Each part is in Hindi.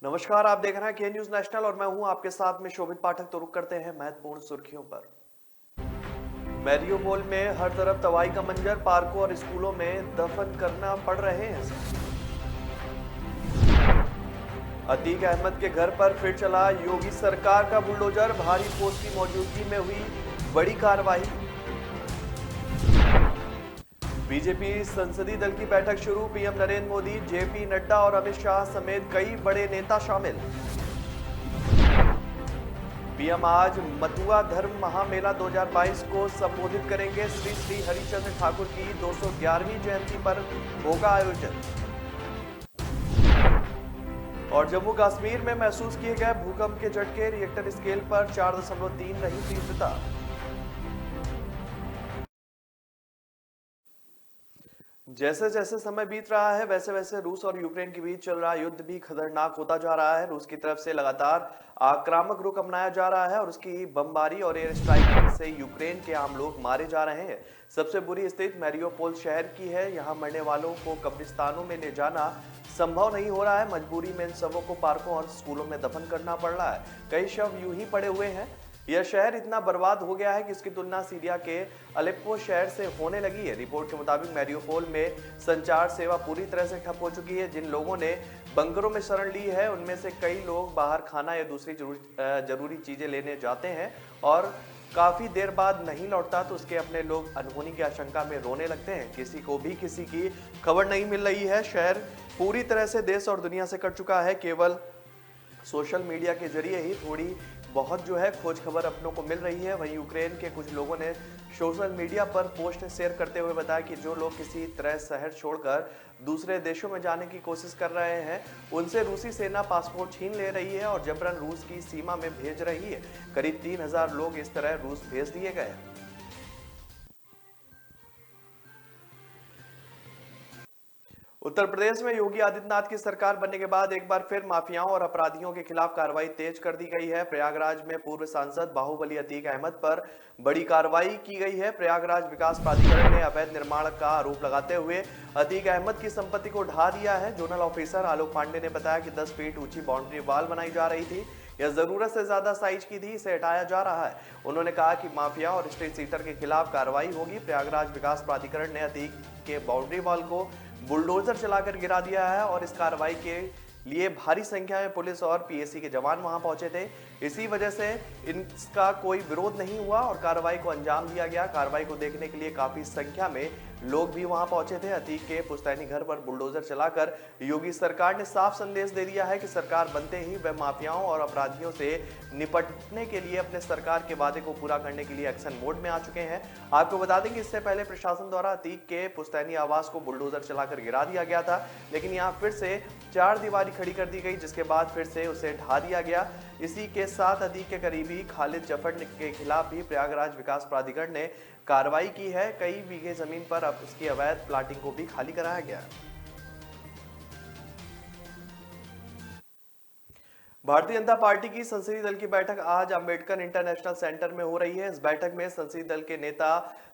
नमस्कार, आप देख रहे हैं के न्यूज नेशनल और मैं हूं आपके साथ में शोभित पाठक। तो रुक करते हैं महत्वपूर्ण सुर्खियों पर। मैरियोपोल में हर तरफ तबाही का मंजर, पार्कों और स्कूलों में दफन करना पड़ रहे हैं। अतीक अहमद के घर पर फिर चला योगी सरकार का बुलडोजर, भारी फोर्स की मौजूदगी में हुई बड़ी कार्रवाई। बीजेपी संसदीय दल की बैठक शुरू, पीएम नरेंद्र मोदी, जेपी नड्डा और अमित शाह समेत कई बड़े नेता शामिल। पीएम आज मथुआ धर्म महामेला 2022 को संबोधित करेंगे। श्री श्री हरिचंद्र ठाकुर की 211वीं जयंती पर होगा आयोजन। और जम्मू कश्मीर में महसूस किए गए भूकंप के झटके, रिएक्टर स्केल पर 4.3 रही तीव्रता। जैसे जैसे समय बीत रहा है वैसे वैसे रूस और यूक्रेन के बीच चल रहा युद्ध भी खतरनाक होता जा रहा है। रूस की तरफ से लगातार आक्रामक रुख अपनाया जा रहा है और उसकी बमबारी और एयर स्ट्राइक से यूक्रेन के आम लोग मारे जा रहे हैं। सबसे बुरी स्थिति मैरियोपोल शहर की है। यहाँ मरने वालों को कब्रिस्तानों में ले जाना संभव नहीं हो रहा है। मजबूरी में इन शवों को पार्कों और स्कूलों में दफन करना पड़ रहा है। कई शव यूं ही पड़े हुए हैं। यह शहर इतना बर्बाद हो गया है कि इसकी तुलना सीरिया के अलेप्पो शहर से होने लगी है। रिपोर्ट के मुताबिक मैरियोपोल में संचार सेवा पूरी तरह से ठप हो चुकी है। जिन लोगों ने बंकरों में शरण ली है उनमें से कई लोग बाहर खाना या दूसरी जरूरी चीजें लेने जाते हैं और काफी देर बाद नहीं लौटता तो उसके अपने लोग अनहोनी की आशंका में रोने लगते हैं। किसी को भी किसी की खबर नहीं मिल रही है। शहर पूरी तरह से देश और दुनिया से कट चुका है। केवल सोशल मीडिया के जरिए ही थोड़ी बहुत जो है खोज खबर अपनों को मिल रही है। वहीं यूक्रेन के कुछ लोगों ने सोशल मीडिया पर पोस्ट शेयर करते हुए बताया कि जो लोग किसी तरह शहर छोड़कर दूसरे देशों में जाने की कोशिश कर रहे हैं उनसे रूसी सेना पासपोर्ट छीन ले रही है और जबरन रूस की सीमा में भेज रही है। करीब 3000 लोग इस तरह रूस भेज दिए गए। उत्तर प्रदेश में योगी आदित्यनाथ की सरकार बनने के बाद एक बार फिर माफियाओं और अपराधियों के खिलाफ कार्रवाई तेज कर दी गई है। प्रयागराज में पूर्व सांसद बाहुबली अतीक अहमद पर बड़ी कार्रवाई की गई है। प्रयागराज विकास प्राधिकरण ने अवैध निर्माण का आरोप लगाते हुए अतीक अहमद की संपत्ति को ढा दिया है। जोनल ऑफिसर आलोक पांडे ने बताया कि 10 फीट ऊंची बाउंड्री वॉल बनाई जा रही थी। यह जरूरत से ज्यादा साइज की थी, इसे हटाया जा रहा है। उन्होंने कहा कि माफिया और स्ट्रीट सीटर के खिलाफ कार्रवाई होगी। प्रयागराज विकास प्राधिकरण ने अतीक के बाउंड्री वॉल को बुलडोजर चलाकर गिरा दिया है और इस कार्रवाई के लिए भारी संख्या में पुलिस और पीएसी के जवान वहां पहुंचे थे। इसी वजह से इनका कोई विरोध नहीं हुआ और कार्रवाई को अंजाम दिया गया। कार्रवाई को देखने के लिए काफी संख्या में लोग भी वहां पहुंचे थे। अतीक के पुश्तैनी घर पर बुलडोजर चलाकर योगी सरकार ने साफ संदेश दे दिया है कि सरकार बनते ही वह माफियाओं और अपराधियों से निपटने के लिए अपने सरकार के वादे को पूरा करने के लिए एक्शन मोड में आ चुके हैं। आपको बता दें कि इससे पहले प्रशासन द्वारा अतीक के पुश्तैनी आवास को बुलडोजर चलाकर गिरा दिया गया था, लेकिन यहाँ फिर से चार दीवारी खड़ी कर दी गई, जिसके बाद फिर से उसे ढा दिया गया। इसी के साथ अतीक के करीबी खालिद जफर के खिलाफ भी प्रयागराज विकास प्राधिकरण ने कार्रवाई की है। कई बीघे जमीन पर अब इसकी अवैध प्लाटिंग को भी खाली कराया गया है। भारतीय जनता पार्टी की संसदीय दल की बैठक आज अंबेडकर इंटरनेशनल सेंटर में हो रही है। इस बैठक में संसदीय दल के नेता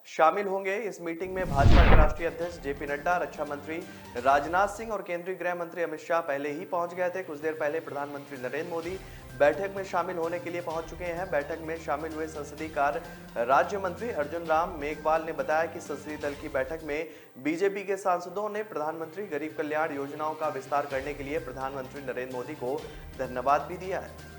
शामिल होंगे। इस मीटिंग में भाजपा के राष्ट्रीय अध्यक्ष जेपी नड्डा, रक्षा मंत्री राजनाथ सिंह और केंद्रीय गृह मंत्री अमित शाह पहले ही पहुंच गए थे। कुछ देर पहले प्रधानमंत्री नरेंद्र मोदी बैठक में शामिल होने के लिए पहुंच चुके हैं। बैठक में शामिल हुए संसदीय कार्य राज्य मंत्री अर्जुन राम मेघवाल ने बताया कि संसदीय दल की बैठक में बीजेपी के सांसदों ने प्रधानमंत्री गरीब कल्याण योजनाओं का विस्तार करने के लिए प्रधानमंत्री नरेंद्र मोदी को धन्यवाद भी दिया है।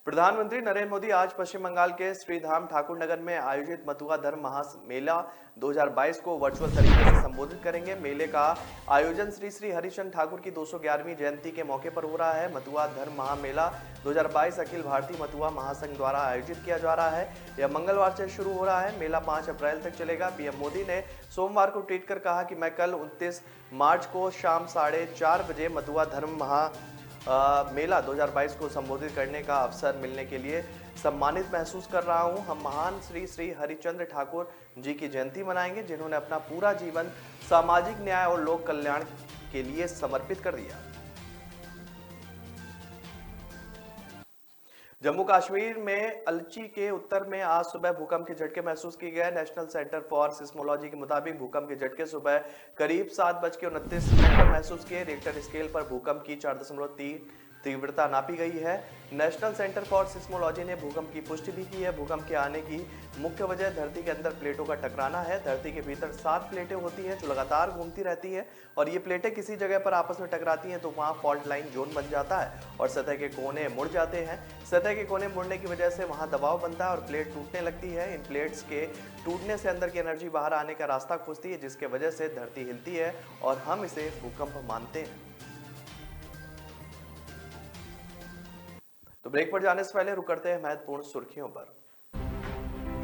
प्रधानमंत्री नरेंद्र मोदी आज पश्चिम बंगाल के श्रीधाम ठाकुर नगर में आयोजित मथुआ धर्म महामेला 2022 को वर्चुअल तरीके से संबोधित करेंगे। मेले का आयोजन श्री श्री हरिचंद्र ठाकुर की 211वीं जयंती के मौके पर हो रहा है। मथुआ धर्म महामेला 2022 अखिल भारतीय मथुआ महासंघ द्वारा आयोजित किया जा रहा है। यह मंगलवार से शुरू हो रहा है। मेला 5 अप्रैल तक चलेगा। पीएम मोदी ने सोमवार को ट्वीट कर कहा कि मैं कल 29 मार्च को शाम 4:30 बजे मथुआ धर्म मेला 2022 को संबोधित करने का अवसर मिलने के लिए सम्मानित महसूस कर रहा हूं। हम महान श्री श्री हरिचंद्र ठाकुर जी की जयंती मनाएंगे, जिन्होंने अपना पूरा जीवन सामाजिक न्याय और लोक कल्याण के लिए समर्पित कर दिया। जम्मू कश्मीर में अलची के उत्तर में आज सुबह भूकंप के झटके महसूस किए गए। नेशनल सेंटर फॉर सिस्मोलॉजी के मुताबिक भूकंप के झटके सुबह करीब 7:29 पर महसूस किए। रिक्टर स्केल पर भूकंप की 4.3 तीव्रता नापी गई है। नेशनल सेंटर फॉर सिस्मोलॉजी ने भूकंप की पुष्टि भी की है। भूकंप के आने की मुख्य वजह धरती के अंदर प्लेटों का टकराना है। धरती के भीतर 7 प्लेटें होती हैं जो लगातार घूमती रहती है और ये प्लेटें किसी जगह पर आपस में टकराती हैं तो वहां फॉल्ट लाइन जोन बन जाता है और सतह के कोने मुड़ जाते हैं। सतह के कोने मुड़ने की वजह से वहां दबाव बनता है और प्लेट टूटने लगती है। इन प्लेट्स के टूटने से अंदर की एनर्जी बाहर आने का रास्ता खोजती है, जिसके वजह से धरती हिलती है और हम इसे भूकंप मानते हैं। तो ब्रेक पर जाने से पहले रुक करते हैं महत्वपूर्ण सुर्खियों पर।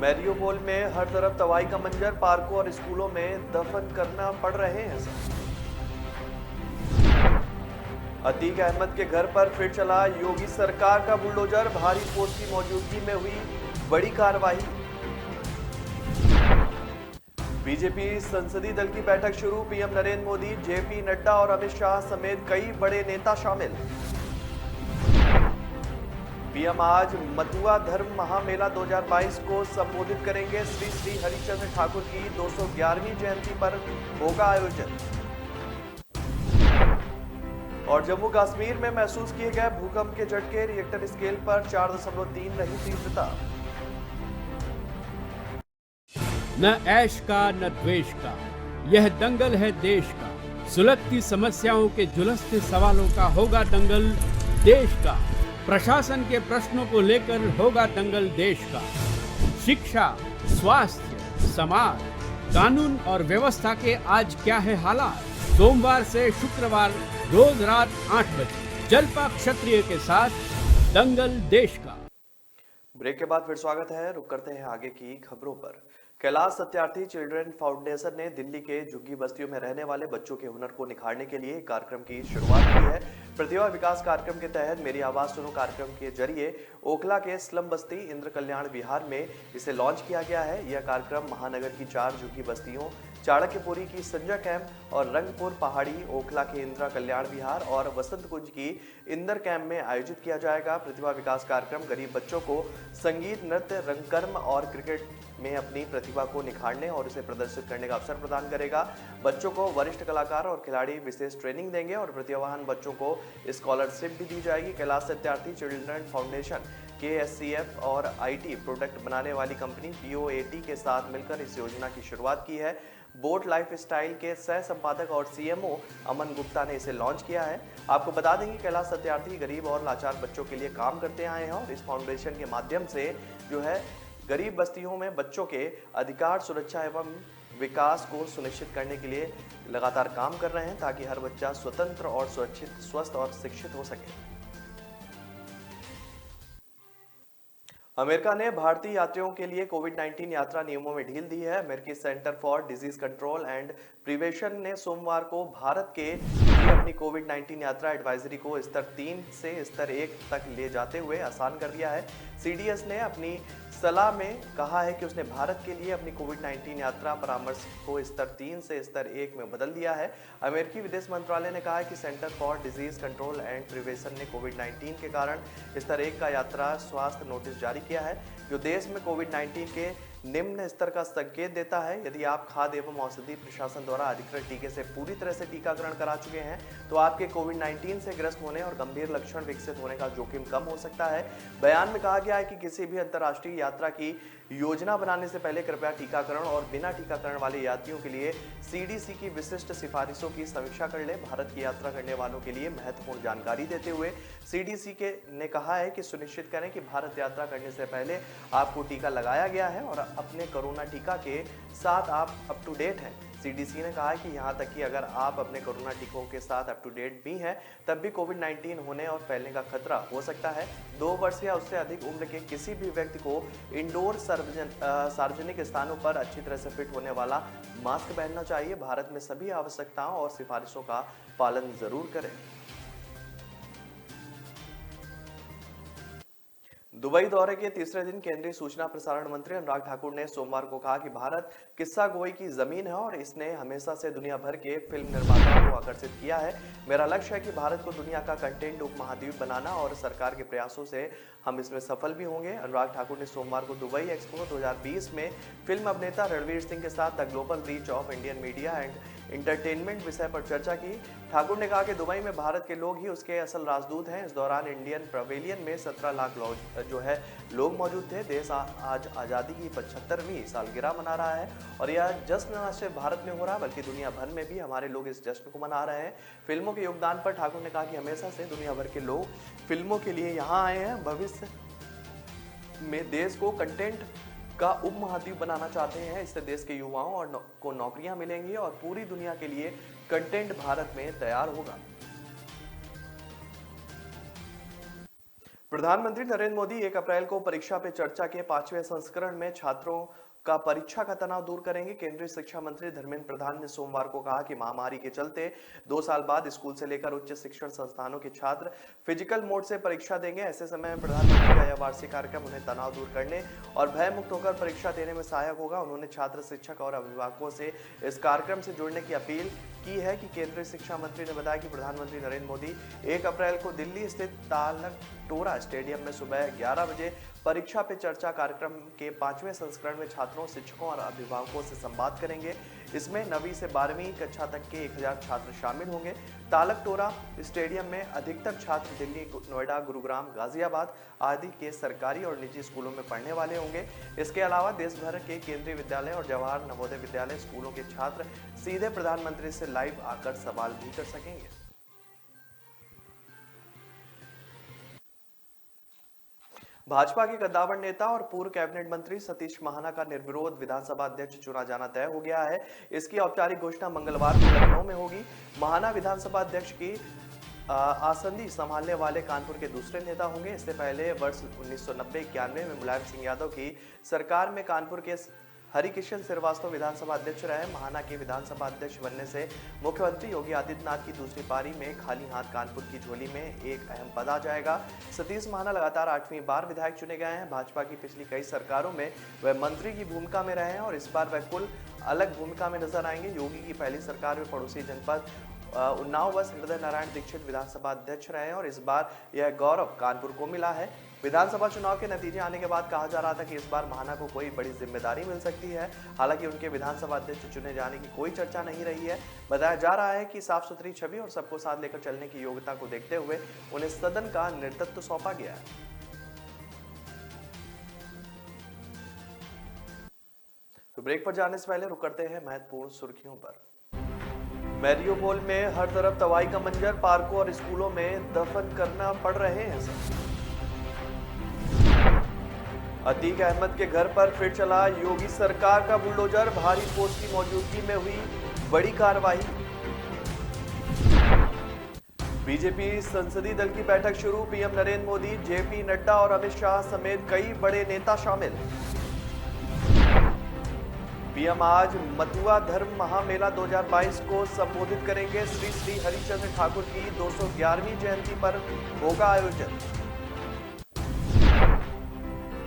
मैरियोपोल में हर तरफ तबाही का मंजर, पार्कों और स्कूलों में दफन करना पड़ रहे हैं सब। अतीक अहमद के घर पर फिर चला योगी सरकार का बुलडोजर, भारी फोर्स की मौजूदगी में हुई बड़ी कार्रवाई। बीजेपी संसदीय दल की बैठक शुरू, पीएम नरेंद्र मोदी, जेपी नड्डा और अमित शाह समेत कई बड़े नेता शामिल। पीएम आज मथुआ धर्म महामेला 2022 को संबोधित करेंगे। श्री श्री हरिचंद्र ठाकुर की 211वीं जयंती पर होगा आयोजन। और जम्मू कश्मीर में महसूस किए गए भूकंप के झटके, रिएक्टर स्केल पर 4.3 रही तीव्रता। न ऐश का न द्वेष का, यह दंगल है देश का। सुलगती समस्याओं के जुलसते सवालों का होगा दंगल देश का। प्रशासन के प्रश्नों को लेकर होगा दंगल देश का। शिक्षा, स्वास्थ्य, समाज, कानून और व्यवस्था के आज क्या है हालात। सोमवार से शुक्रवार रोज रात 8 बजे जलपा क्षत्रिय के साथ दंगल देश का। ब्रेक के बाद फिर स्वागत है। रुक करते हैं आगे की खबरों पर। कैलाश सत्यार्थी चिल्ड्रन फाउंडेशन ने दिल्ली के झुग्गी बस्तियों में रहने वाले बच्चों के हुनर को निखारने के लिए एक कार्यक्रम की शुरुआत की है। प्रतिभा विकास कार्यक्रम के तहत मेरी आवाज सुनो कार्यक्रम के जरिए ओखला के स्लम बस्ती इंद्र कल्याण विहार में इसे लॉन्च किया गया है। यह कार्यक्रम महानगर की 4 झुग्गी बस्तियों चाणक्यपुरी की संजय कैंप और रंगपुर पहाड़ी, ओखला के इंदिरा कल्याण विहार और वसंत कुंज की इंदर कैंप में आयोजित किया जाएगा। प्रतिभा विकास कार्यक्रम गरीब बच्चों को संगीत, नृत्य, रंगकर्म और क्रिकेट में अपनी प्रतिभा को निखारने और इसे प्रदर्शित करने का अवसर प्रदान करेगा। बच्चों को वरिष्ठ कलाकार और खिलाड़ी विशेष ट्रेनिंग देंगे और प्रतिभावान बच्चों को स्कॉलरशिप भी दी जाएगी। Kailash Satyarthi children foundation KSCF और IT प्रोडक्ट बनाने वाली कंपनी POAT के साथ मिलकर इस योजना की शुरुआत की है। बोट लाइफ स्टाइल के सह संपादक और CMO अमन गुप्ता ने इसे लॉन्च किया है। आपको बता दें कि कैलाश सत्यार्थी गरीब और लाचार बच्चों के लिए काम करते आए हैं और इस फाउंडेशन के माध्यम से जो है गरीब बस्तियों में बच्चों के अधिकार, सुरक्षा एवं विकास को सुनिश्चित करने के लिए लगातार काम कर रहे हैं ताकि हर बच्चा स्वतंत्र और सुरक्षित, स्वस्थ और शिक्षित हो सके। अमेरिका ने भारतीय यात्रियों के लिए कोविड-19 यात्रा नियमों में ढील दी है। अमेरिकी centre for disease control and prevention ने सोमवार को भारत के लिए अपनी कोविड-19 यात्रा एडवाइजरी को स्तर 3 से स्तर 1 तक ले जाते हुए आसान कर दिया है। CDS ने अपनी सलाह में कहा है कि उसने भारत के लिए अपनी कोविड-19 यात्रा परामर्श को स्तर 3 से स्तर 1 में बदल दिया है। अमेरिकी विदेश मंत्रालय ने कहा है कि centre for disease control and prevention ने कोविड-19 के कारण स्तर 1 का यात्रा स्वास्थ्य नोटिस जारी किया है, जो देश में कोविड-19 के निम्न स्तर का संकेत देता है। यदि आप खाद्य एवं औषधि प्रशासन द्वारा अधिकृत टीके से पूरी तरह से टीकाकरण करा चुके हैं तो आपके कोविड-19 से ग्रस्त होने और गंभीर लक्षण विकसित होने का जोखिम कम हो सकता है। बयान में कहा गया है कि किसी भी अंतर्राष्ट्रीय यात्रा की योजना बनाने से पहले कृपया टीकाकरण और बिना टीकाकरण वाले यात्रियों के लिए CDC की विशिष्ट सिफारिशों की समीक्षा कर लें। भारत की यात्रा करने वालों के लिए महत्वपूर्ण जानकारी देते हुए CDC ने कहा है कि सुनिश्चित करें कि भारत यात्रा करने से पहले आपको टीका लगाया गया है और अपने कोरोना टीका के साथ आप अप टू डेट हैं। CDC ने कहा है कि यहाँ तक कि अगर आप अपने कोरोना टीकों के साथ अप टू डेट भी हैं तब भी कोविड-19 होने और फैलने का खतरा हो सकता है। 2 वर्ष या उससे अधिक उम्र के किसी भी व्यक्ति को इंडोर सार्वजनिक स्थानों पर अच्छी तरह से फिट होने वाला मास्क पहनना चाहिए। भारत में सभी आवश्यकताओं और सिफारिशों का पालन जरूर करें। दुबई दौरे के तीसरे दिन केंद्रीय सूचना प्रसारण मंत्री अनुराग ठाकुर ने सोमवार को कहा कि भारत किस्सा गोई की जमीन है और इसने हमेशा से दुनिया भर के फिल्म निर्माताओं को आकर्षित किया है। मेरा लक्ष्य है कि भारत को दुनिया का कंटेंट उपमहाद्वीप बनाना और सरकार के प्रयासों से हम इसमें सफल भी होंगे। अनुराग ठाकुर ने सोमवार को दुबई एक्सपो 2020 में फिल्म अभिनेता रणवीर सिंह के साथ the global reach of Indian media and entertainment विषय पर चर्चा की। ठाकुर ने कहा कि दुबई में भारत के लोग ही उसके असल राजदूत हैं। इस दौरान इंडियन पवेलियन में 17 लाख लोग मौजूद थे। देश आज आज़ादी की 75वीं सालगिरह मना रहा है और यह जश्न न सिर्फ भारत में हो रहा है बल्कि दुनिया भर में भी हमारे लोग इस जश्न को मना रहे हैं। फिल्मों के योगदान पर ठाकुर ने कहा कि हमेशा से दुनिया भर के लोग फिल्मों के लिए यहाँ आए हैं। भविष्य में देश को कंटेंट का उपमहाद्वीप बनाना चाहते हैं। इससे देश के युवाओं को नौकरियां मिलेंगी और पूरी दुनिया के लिए कंटेंट भारत में तैयार होगा। प्रधानमंत्री नरेंद्र मोदी 1 अप्रैल को परीक्षा पे चर्चा के 5वें संस्करण में छात्रों का परीक्षा का तनाव दूर करेंगे। केंद्रीय शिक्षा मंत्री धर्मेंद्र प्रधान ने सोमवार को कहा कि महामारी के चलते 2 साल बाद स्कूल से लेकर उच्च शिक्षण संस्थानों के छात्र फिजिकल मोड से परीक्षा देंगे। ऐसे समय में प्रधानमंत्री का यह वार्षिक कार्यक्रम उन्हें तनाव दूर करने और भय मुक्त होकर परीक्षा देने में सहायक होगा। उन्होंने छात्र, शिक्षक और अभिभावकों से इस कार्यक्रम से जुड़ने की अपील की है कि केंद्रीय शिक्षा मंत्री ने बताया कि प्रधानमंत्री नरेंद्र मोदी 1 अप्रैल को दिल्ली स्थित तालकटोरा स्टेडियम में सुबह 11 बजे परीक्षा पे चर्चा कार्यक्रम के 5वें संस्करण में छात्रों, शिक्षकों और अभिभावकों से संवाद करेंगे। इसमें 9वीं से 12वीं कक्षा तक के 1000 छात्र शामिल होंगे। तालकटोरा स्टेडियम में अधिकतर छात्र दिल्ली, नोएडा, गुरुग्राम, गाजियाबाद आदि के सरकारी और निजी स्कूलों में पढ़ने वाले होंगे। इसके अलावा देश भर के केंद्रीय विद्यालय और जवाहर नवोदय विद्यालय स्कूलों के छात्र सीधे प्रधानमंत्री से लाइव आकर सवाल भी कर सकेंगे। भाजपा के कद्दावर नेता और पूर्व कैबिनेट मंत्री सतीश महाना का निर्विरोध विधानसभा अध्यक्ष चुना जाना तय हो गया है। इसकी औपचारिक घोषणा मंगलवार को लखनऊ में होगी। महाना विधानसभा अध्यक्ष की आसंदी संभालने वाले कानपुर के दूसरे नेता होंगे। इससे पहले वर्ष 1990-91 में मुलायम सिंह यादव की सरकार में कानपुर के हरिकिशन श्रीवास्तव विधानसभा अध्यक्ष रहे। महाना के विधानसभा अध्यक्ष बनने से मुख्यमंत्री योगी आदित्यनाथ की दूसरी पारी में खाली हाथ कानपुर की झोली में एक अहम पद आ जाएगा। सतीश महाना लगातार 8वीं बार विधायक चुने गए हैं। भाजपा की पिछली कई सरकारों में वह मंत्री की भूमिका में रहे हैं और इस बार वह कुल अलग भूमिका में नजर आएंगे। योगी की पहली सरकार में पड़ोसी जनपद उन्नाव बस हृदय नारायण दीक्षित विधानसभा अध्यक्ष रहे हैं और इस बार यह गौरव कानपुर को मिला है। विधानसभा चुनाव के नतीजे आने के बाद कहा जा रहा था कि इस बार महाना को कोई बड़ी जिम्मेदारी मिल सकती है। हालांकि उनके विधानसभा अध्यक्ष चुने जाने की कोई चर्चा नहीं रही है। बताया जा रहा है कि साफ सुथरी छवि और सबको साथ लेकर चलने की योग्यता को देखते हुए उन्हें सदन का नेतृत्व सौंपा गया है। तो ब्रेक पर जाने से पहले रुक करते हैं महत्वपूर्ण सुर्खियों पर। मैरियोपोल में हर तरफ तबाही का मंजर, पार्कों और स्कूलों में दफन करना पड़ रहे हैं सब। अतीक अहमद के घर पर फिर चला योगी सरकार का बुलडोजर, भारी फोर्स की मौजूदगी में हुई बड़ी कार्रवाई। बीजेपी संसदीय दल की बैठक शुरू, पीएम नरेंद्र मोदी, जेपी नड्डा और अमित शाह समेत कई बड़े नेता शामिल। पीएम आज मथुआ धर्म महामेला 2022 को संबोधित करेंगे। श्री श्री हरिश्चंद्र ठाकुर की 211वीं जयंती पर होगा आयोजन।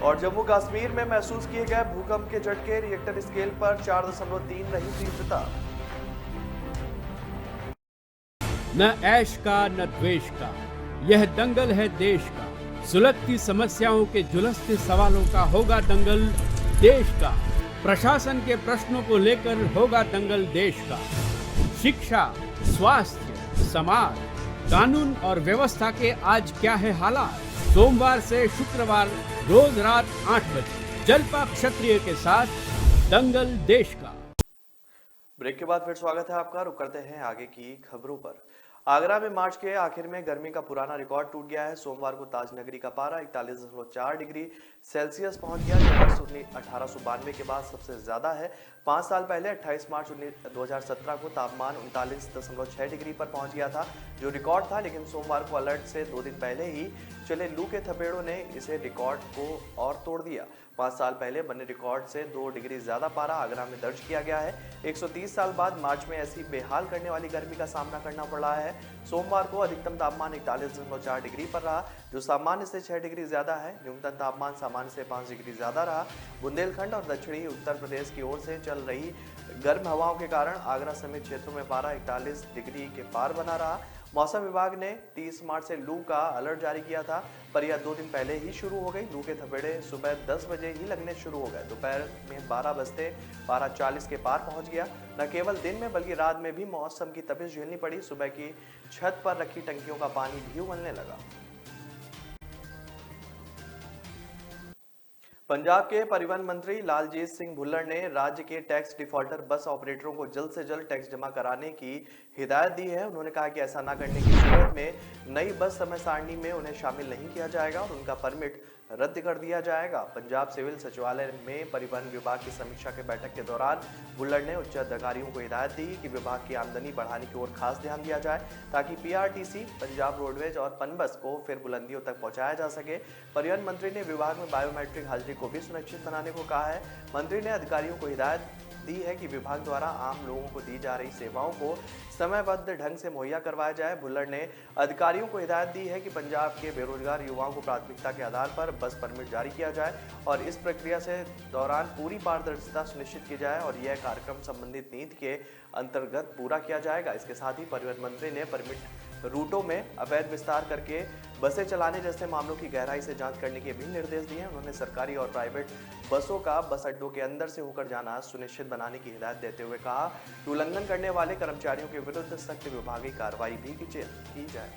और जम्मू कश्मीर में महसूस किए गए भूकंप के झटके, रिएक्टर स्केल पर 4.3 रही तीव्रता। न ऐश का न द्वेष का, यह दंगल है देश का। सुलगती समस्याओं के जुलसते सवालों का होगा दंगल देश का। प्रशासन के प्रश्नों को लेकर होगा दंगल देश का। शिक्षा, स्वास्थ्य, समाज, कानून और व्यवस्था के आज क्या है हालात। सोमवार से शुक्रवार रोज रात 8 बजे जलपा क्षत्रिय के साथ दंगल देश का। ब्रेक के बाद फिर स्वागत है आपका। रुक करते हैं आगे की खबरों पर। आगरा में मार्च के आखिर में गर्मी का पुराना रिकॉर्ड टूट गया है। सोमवार को ताजनगरी का पारा 41.4 डिग्री सेल्सियस पहुंच गया, जो वर्ष 1892 के बाद सबसे ज्यादा है। 5 साल पहले 28 मार्च 2017 को तापमान 39.6 डिग्री पर पहुंच गया था, जो रिकॉर्ड था। लेकिन सोमवार को अलर्ट से 2 दिन पहले ही चले लू के थपेड़ों ने इसे रिकॉर्ड को और तोड़ दिया। 5 साल पहले बने रिकॉर्ड से 2 डिग्री ज्यादा पारा आगरा में दर्ज किया गया है। 130 साल बाद मार्च में ऐसी बेहाल करने वाली गर्मी का सामना करना पड़ रहा है। है। सोमवार को अधिकतम तापमान 41.4 डिग्री पर रहा, जो सामान्य से 6 डिग्री ज्यादा है। न्यूनतम तापमान सामान्य से 5 डिग्री ज्यादा रहा। बुंदेलखंड और दक्षिणी उत्तर प्रदेश की ओर से चल रही गर्म हवाओं के कारण आगरा समेत क्षेत्रों में पारा 41 डिग्री के पार बना रहा। मौसम विभाग ने 30 मार्च से लू का अलर्ट जारी किया था, पर यह 2 दिन पहले ही शुरू हो गई। लू के थपेड़े सुबह 10 बजे ही लगने शुरू हो गए। दोपहर में 12 बजते पारा 40 के पार पहुंच गया। न केवल दिन में बल्कि रात में भी मौसम की तपिश झेलनी पड़ी। सुबह की छत पर रखी टंकियों का पानी भी उबलने लगा। पंजाब के परिवहन मंत्री लालजीत सिंह भुल्लर ने राज्य के टैक्स डिफॉल्टर बस ऑपरेटरों को जल्द से जल्द टैक्स जमा कराने की हिदायत दी है। उन्होंने कहा कि ऐसा न करने की सूरत में नई बस समय सारणी में उन्हें शामिल नहीं किया जाएगा और उनका परमिट रद्द कर दिया जाएगा। पंजाब सिविल सचिवालय में परिवहन विभाग की समीक्षा के बैठक के दौरान भुल्लर ने उच्च अधिकारियों को हिदायत दी कि विभाग की आमदनी बढ़ाने की ओर खास ध्यान दिया जाए, ताकि पीआरटीसी, पंजाब रोडवेज और पनबस को फिर बुलंदियों तक पहुंचाया जा सके। परिवहन मंत्री ने विभाग में बायोमेट्रिक हाजिरी को भी सुनिश्चित बनाने को कहा है। मंत्री ने अधिकारियों को हिदायत दी है कि विभाग द्वारा आम लोगों को दी जा रही सेवाओं को समयबद्ध ढंग से मुहैया करवाया जाए। भुल्लर ने अधिकारियों को हिदायत दी है कि पंजाब के बेरोजगार युवाओं को प्राथमिकता के आधार पर बस परमिट जारी किया जाए और इस प्रक्रिया से दौरान पूरी पारदर्शिता सुनिश्चित की जाए और यह कार्यक्रम संबंधित नीति के अंतर्गत पूरा किया जाएगा। इसके साथ ही परिवहन मंत्री ने परमिट रूटों में अवैध विस्तार करके बसें चलाने जैसे मामलों की गहराई से जांच करने के भी निर्देश दिए। उन्होंने सरकारी और प्राइवेट बसों का बस अड्डों के अंदर से होकर जाना सुनिश्चित बनाने की हिदायत देते हुए कहा कि उल्लंघन करने वाले कर्मचारियों के विरुद्ध सख्त विभागीय कार्रवाई भी की जाए।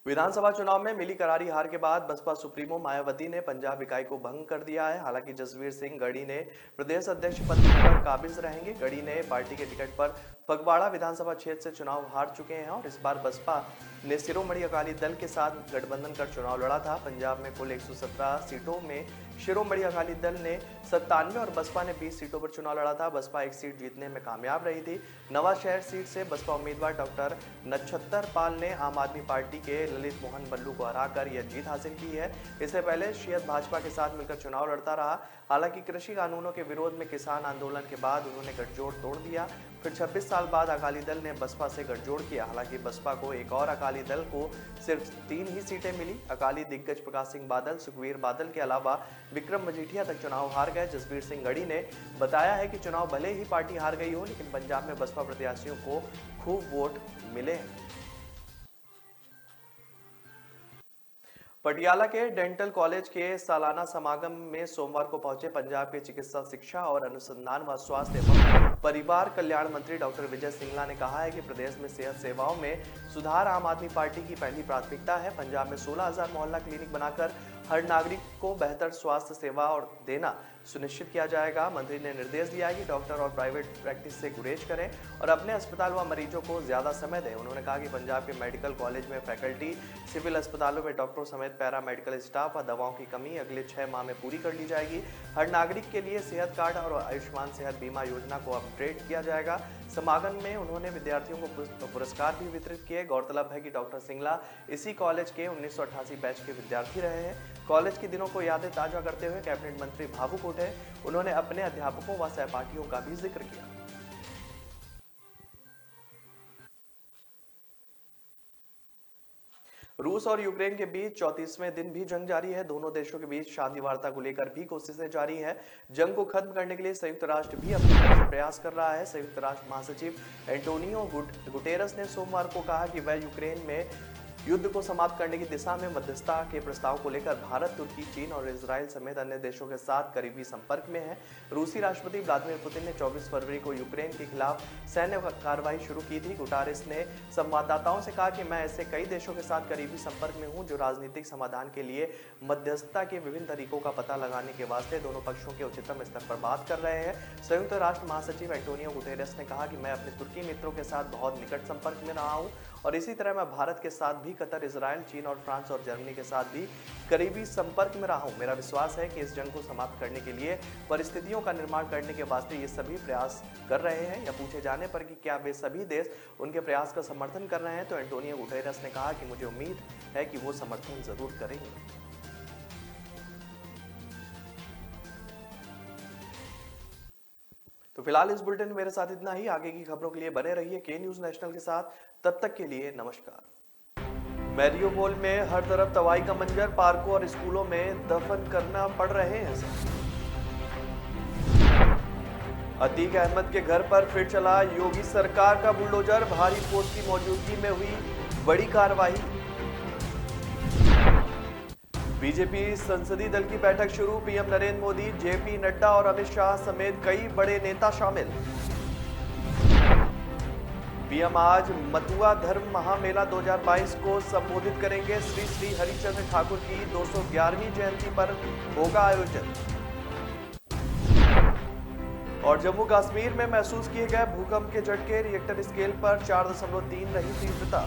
विधानसभा चुनाव में मिली करारी हार के बाद बसपा सुप्रीमो मायावती ने पंजाब इकाई को भंग कर दिया है। हालांकि जसवीर सिंह गढ़ी ने प्रदेश अध्यक्ष पद पर काबिज रहेंगे। गढ़ी ने पार्टी के टिकट पर फगवाड़ा विधानसभा क्षेत्र से चुनाव हार चुके हैं और इस बार बसपा ने शिरोमणि अकाली दल के साथ गठबंधन कर चुनाव लड़ा था। पंजाब में कुल 117 सीटों में शिरोमणि अकाली दल ने 97 और बसपा ने 20 सीटों पर चुनाव लड़ा था। बसपा एक सीट जीतने में कामयाब रही थी। नवाशहर सीट से बसपा उम्मीदवार डॉक्टर नक्षत्र पाल ने आम आदमी पार्टी के ललित मोहन बल्लू को हराकर यह जीत हासिल की है। इससे पहले शियद भाजपा के साथ मिलकर चुनाव लड़ता रहा। हालांकि कृषि कानूनों के विरोध में किसान आंदोलन के बाद उन्होंने गठजोड़ तोड़ दिया। फिर 26 साल बाद अकाली दल ने बसपा से गठजोड़ किया। हालांकि बसपा को एक और अकाली दल को सिर्फ 3 ही सीटें मिली। अकाली दिग्गज प्रकाश सिंह बादल, सुखबीर बादल के अलावा विक्रम मजीठिया तक चुनाव हार गए। जसवीर सिंह गढ़ी ने बताया है कि चुनाव भले ही पार्टी हार गई हो, लेकिन पंजाब में बसपा प्रत्याशियों को खूब वोट मिले हैं। पटियाला के डेंटल कॉलेज के सालाना समागम में सोमवार को पहुंचे पंजाब के चिकित्सा शिक्षा और अनुसंधान व स्वास्थ्य एवं परिवार कल्याण मंत्री डॉक्टर विजय सिंगला ने कहा है कि प्रदेश में सेहत सेवाओं में सुधार आम आदमी पार्टी की पहली प्राथमिकता है। पंजाब में 16,000 मोहल्ला क्लिनिक बनाकर हर नागरिक को बेहतर स्वास्थ्य सेवा और देना सुनिश्चित किया जाएगा। मंत्री ने निर्देश दिया कि डॉक्टर और प्राइवेट प्रैक्टिस से गुरेज करें और अपने अस्पताल व मरीजों को ज्यादा समय दें। उन्होंने कहा कि पंजाब के मेडिकल कॉलेज में फैकल्टी, सिविल अस्पतालों में डॉक्टरों समेत पैरा मेडिकल स्टाफ व दवाओं की कमी अगले 6 माह में पूरी कर ली जाएगी। हर नागरिक के लिए सेहत कार्ड और आयुष्मान सेहत बीमा योजना को अपग्रेड किया जाएगा। समागम में उन्होंने विद्यार्थियों को पुरस्कार भी वितरित किए। गौरतलब है कि डॉक्टर सिंगला इसी कॉलेज के 1988 बैच के विद्यार्थी रहे हैं। कॉलेज के दिनों को यादें ताजा करते हुए कैबिनेट मंत्री भावुक उठे। उन्होंने अपने अध्यापकों व सहपाठियों का भी जिक्र किया। रूस और यूक्रेन के बीच 34वें दिन भी जंग जारी है। दोनों देशों के बीच शांति वार्ता को लेकर भी कोशिशें जारी है। जंग को खत्म करने के लिए संयुक्त राष्ट्र भी अपनी तरफ से प्रयास कर रहा है। संयुक्त राष्ट्र महासचिव एंटोनियो गुटेरस ने सोमवार को कहा कि वह यूक्रेन में युद्ध को समाप्त करने की दिशा में मध्यस्थता के प्रस्ताव को लेकर भारत, तुर्की, चीन और इजराइल समेत अन्य देशों के साथ करीबी संपर्क में है। रूसी राष्ट्रपति व्लादिमीर पुतिन ने 24 फरवरी को यूक्रेन के खिलाफ सैन्य कार्रवाई शुरू की थी। गुटेरस ने संवाददाताओं से कहा कि मैं ऐसे कई देशों के साथ करीबी संपर्क में हूं जो राजनीतिक समाधान के लिए मध्यस्थता के विभिन्न तरीकों का पता लगाने के वास्ते दोनों पक्षों के उच्चतम स्तर पर बात कर रहे हैं। संयुक्त राष्ट्र महासचिव एंटोनियो गुटेरस ने कहा कि मैं अपने तुर्की मित्रों के साथ बहुत निकट संपर्क में रहा हूं और इसी तरह मैं भारत के साथ भी कतर, इजराइल, चीन और फ्रांस और जर्मनी के साथ भी करीबी संपर्क में रहा हूं। मेरा विश्वास है कि इस जंग को समाप्त करने के लिए परिस्थितियों का निर्माण करने के वास्ते ये सभी प्रयास कर रहे हैं। या पूछे जाने पर कि क्या वे सभी देश उनके प्रयास का समर्थन कर रहे हैं, तो एंटोनियो गुटेरस ने कहा कि मुझे उम्मीद है कि वो समर्थन जरूर करेंगे। तो फिलहाल इस बुलेटिन में मेरे साथ इतना ही। आगे की खबरों के लिए बने रहिए के न्यूज नेशनल के साथ। तब तक के लिए नमस्कार। मैरियोपोल में हर तरफ तबाही का मंजर, पार्कों और स्कूलों में दफन करना पड़ रहे हैं सब। अतीक अहमद के घर पर फिर चला योगी सरकार का बुलडोजर, भारी फोर्स की मौजूदगी में हुई बड़ी कार्रवाई। बीजेपी संसदीय दल की बैठक शुरू, पीएम नरेंद्र मोदी, जेपी नड्डा और अमित शाह समेत कई बड़े नेता शामिल। पीएम आज मथुआ धर्म महामेला 2022 को संबोधित करेंगे, श्री श्री हरिचंद्र ठाकुर की 211वीं जयंती पर होगा आयोजन। और जम्मू कश्मीर में महसूस किए गए भूकंप के झटके, रिएक्टर स्केल पर 4.3 रही तीव्रता।